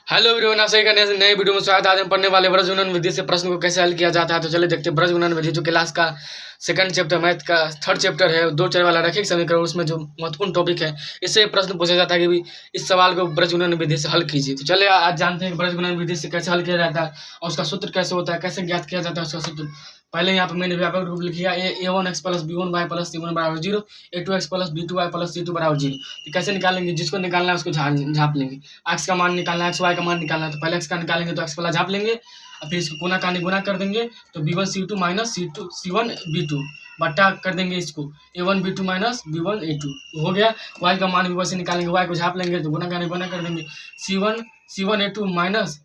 Hello everyone, आप सही करने से नए वीडियो में स्वागत है। आज हम पढ़ने वाले ब्रज गुणन विधि से प्रश्न को कैसे हल किया जाता है। तो चलिए देखते हैं। ब्रज गुणन विधि जो क्लास का सेकंड चैप्टर मैथ का थर्ड चैप्टर है, दो चर वाला रैखिक समीकरण, उसमें जो महत्वपूर्ण टॉपिक है, इससे प्रश्न पूछा जाता है कि भी इस सवाल को ब्रज गुणन विधि से हल कीजिए। तो चलिए आज जानते हैं कि ब्रज गुणन विधि से कैसे हल किया जाता है और उसका सूत्र कैसे होता है, कैसे ज्ञात किया जाता है उसका सूत्र। पहले यहाँ पर मैंने व्यापक रूप लिखा a1x plus b1y plus c1 बराबर 0, a2x plus b2y plus c2 बराबर 0। तो कैसे निकालेंगे? जिसको निकालना है उसको झाप लेंगे। x का मान निकालना है, x y का मान निकालना है, तो पहले x का निकालेंगे तो x वाला झाप लेंगे और फिर इसको गुना का गुना कर देंगे। तो b1 c2 minus c1 b2 बट्टा कर देंगे इसको a1 b2 minus b1 a2 हो गया। y का मान भी वैसे निकालेंगे, y को झाप लेंगे तो गुना का गुना कर देंगे c1 a2 minus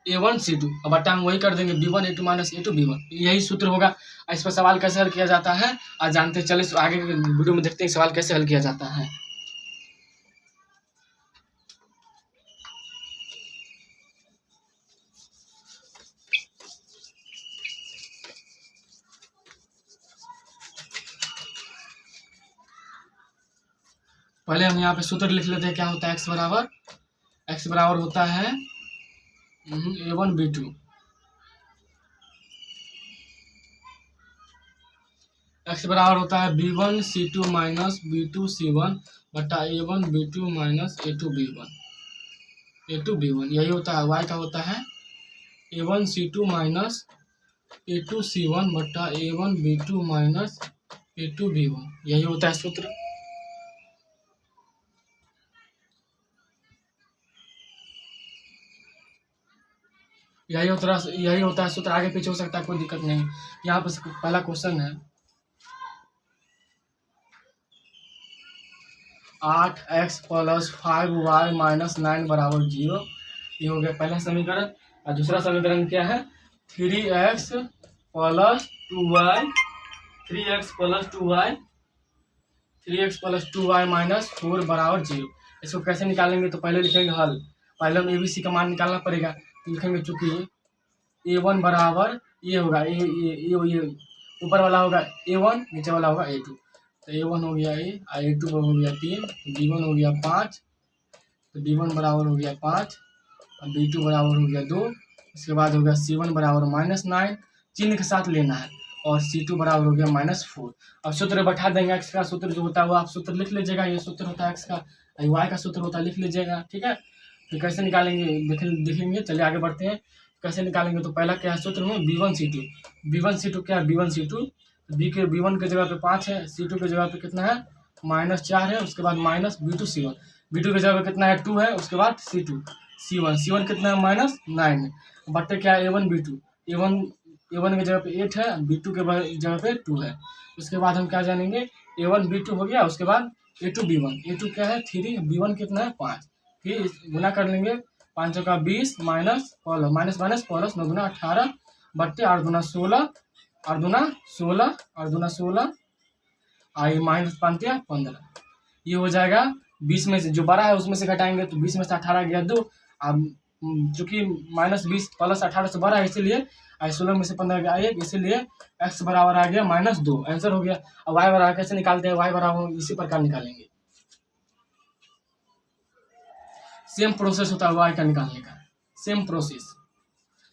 a1 c2 और बट्टा हम वही कर देंगे b1 a2 minus a2 b1। यही सूत्र होगा। इस पर सवाल कैसे हल किया जाता है आज जानते हैं। चलिए आगे के वीडियो में देखते हैं सवाल कैसे हल किया जाता है। पहले हम यहाँ पे सूत्र लिख लेते हैं। क्या होता है? x बराबर होता है a1 b2 x बराबर होता है b1 c2 minus b2 c1 बटा a1 b2 minus a2 b1 यही होता है। y का होता है a1 c2 minus a2 c1 बटा a1 b2 minus a2 b1 यही होता है सूत्र। यही होता है सूत्र। आगे पीछे हो सकता है, कोई दिक्कत नहीं। यहाँ पर पहला क्वेश्चन है 8x प्लस 5y माइनस 9 बराबर 0। ये हो गया पहला समीकरण। और दूसरा समीकरण क्या है? 3x प्लस 2y माइनस 4 बराबर 0। इसको कैसे निकालेंगे? तो पहले लिखेंगे हल। पहले हम ABC का मान निकालना पड़ेगा। तो लिखेंगे चूंकि A1 बराबर ये होगा ये ऊपर वाला होगा A1, नीचे वाला होगा A2। तो A1 हो गया A, A2 हो गया 3, B1 हो गया 5, तो B1 बराबर हो गया 5 और B2 बराबर हो गया 2। उसके बाद हो गया C1 बराबर -9, चिन्ह के साथ लेना है, और C2 बराबर हो गया -4। अब सूत्र बैठा देंगे। x का सूत्र जो होता है वो आप सूत्र लिख लीजिएगा। ये सूत्र होता है x का, y का सूत्र होता है लिख लीजिएगा, ठीक है। तो कैसे निकालेंगे देखेंगे। चलिए आगे बढ़ते हैं। कैसे निकालेंगे? तो पहला क्या है सूत्र में b1 c2 क्या है? b1 c2 b1 के जगह पे 5 है, c2 के जगह पे कितना है? -4 है। उसके बाद माइनस b2 c1, b2 के जगह पे कितना है? 2 है। उसके बाद c2 c1 कितना है? -9 है। बट्टे क्या है? a1 b2 a1 के जगह पे 8 है, b2 के जगह पे 2 है। उसके बाद हम क्या जानेंगे? a1 b2 हो गया। उसके बाद a2 b1 क्या है? 3, b1 कितना है? 5। फिर गुना कर लेंगे। 5 चौका 20 माइनस प्लस 9 गुना 18 बट्टे 8 गुना 16 आई माइनस 5 15। ये हो जाएगा 20 में से जो बड़ा है उसमें से घटाएंगे तो 20 में से 18 गया 2। अब चूंकि -20 प्लस 18 से बड़ा है इसीलिए 16 में से 15 गया 1, इसीलिए x बराबर आ गया -2। आंसर हो गया। अब y बराबर कैसे निकालते हैं? y बराबर इसी प्रकार निकालेंगे। सेम प्रोसेस होता है y का निकालने का, सेम प्रोसेस।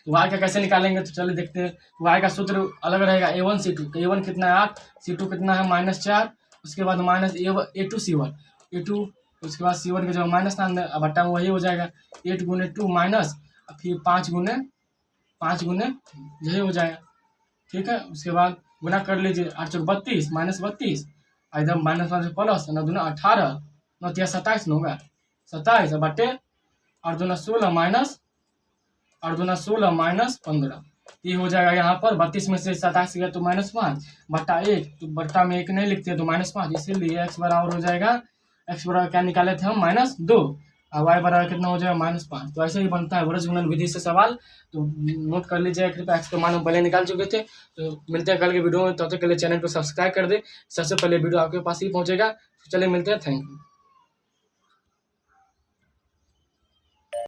तो y का कैसे निकालेंगे? तो चलिए देखते हैं। y का सूत्र अलग रहेगा। a1 c2 a1 कितना है? 8, c2 कितना है? -4। उसके बाद माइनस a2 c1 उसके बाद c1 के जगह -9 बट्टा में वही हो जाएगा 8 गुने 2 माइनस फिर 5 गुने यही हो जाएगा, ठीक है। उसके बाद गुना कर लीजिए। 8 चौक 32 -32 इधर माइनस प्लस 9 दूना 18 9 तिया 27 न होगा 27 बटे 8 दूना 16 माइनस 15। ये हो जाएगा। यहाँ पर 32 में से 27 गया तो -5 बट्टा 1, तो बट्टा में 1 नहीं लिखते तो -5, इसीलिए x बराबर हो जाएगा। x बराबर क्या निकाले थे हम? -2 और y बराबर कितना हो जाएगा? -5। तो ऐसे ही बनता है ब्रज गुणन विधि से सवाल। तो नोट कर लीजिए कृपया। x का मान हम पहले निकाल चुके थे। तो मिलते हैं कल के वीडियो में। तब तक के लिए चैनल को सब्सक्राइब कर दे। सबसे पहले वीडियो आपके पास ही पहुंचेगा। चलिए मिलते हैं। Thank you.